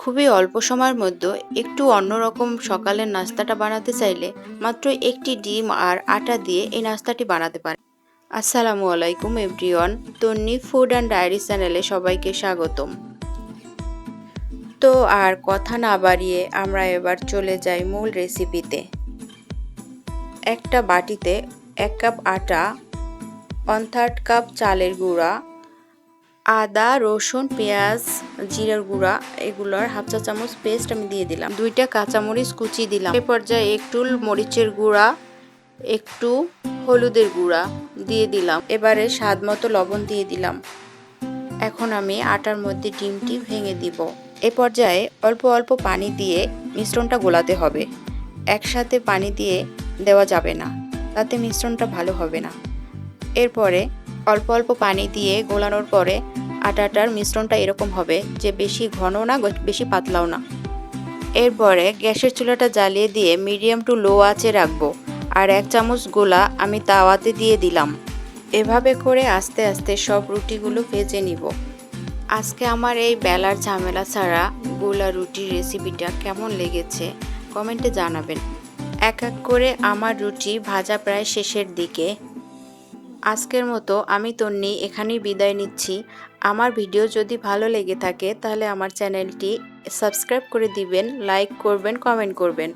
খুবই অল্প সময়ের মধ্যে একটু অন্যরকম সকালের নাস্তাটা বানাতে চাইলে মাত্র একটি ডিম আর আটা দিয়ে এই নাস্তাটি বানাতে পারেন। আসসালামু আলাইকুম everyone, Tonni food and diary চ্যানেলে সবাইকে স্বাগতম। তো আর কথা না বাড়িয়ে আমরা এবার চলে যাই মূল রেসিপিতে। একটা বাটিতে 1 কাপ আটা, 1/3 কাপ চালের গুঁড়া, আদা, রসুন, পেঁয়াজ, জিরার গুঁড়া এগুলোর হাফ চা চামচ পেস্ট আমি দিয়ে দিলাম। 2টা কাঁচামরিচ কুচি দিলাম। এই পর্যায়ে একটু মরিচের গুঁড়া, একটু হলুদের গুঁড়া দিয়ে দিলাম। এবারে স্বাদ মতো লবণ দিয়ে দিলাম। এখন আমি আটার মধ্যে ডিমটি ভেঙে দিব। এই পর্যায়ে অল্প অল্প পানি দিয়ে মিশ্রণটা গোলাতে হবে। একসাথে পানি দিয়ে দেওয়া যাবে না, তাতে মিশ্রণটা ভালো হবে না। এরপরে অল্প অল্প পানি দিয়ে গোলানোর পরে আটাটার মিশ্রণটা এরকম হবে যে বেশি ঘন না বেশি পাতলাও না। এরপরে গ্যাসের চুলাটা জ্বালিয়ে দিয়ে মিডিয়াম টু লো আঁচে রাখবো আর 1 চামচ গোলা আমি তাওয়াতে দিয়ে দিলাম। এভাবে করে আস্তে আস্তে সব রুটিগুলো ভেজে নিব। আজকে আমার এই বেলার ঝামেলা ছাড়া গোলা রুটির রেসিপিটা কেমন লেগেছে কমেন্টে জানাবেন। এক এক করে আমার রুটি ভাজা প্রায় শেষের দিকে। আজকের মতো আমি তন্নি এখানেই বিদায় নিচ্ছি। আমার ভিডিও যদি ভালো লেগে থাকে তাহলে আমার চ্যানেলটি সাবস্ক্রাইব করে দিবেন, লাইক করবেন, কমেন্ট করবেন।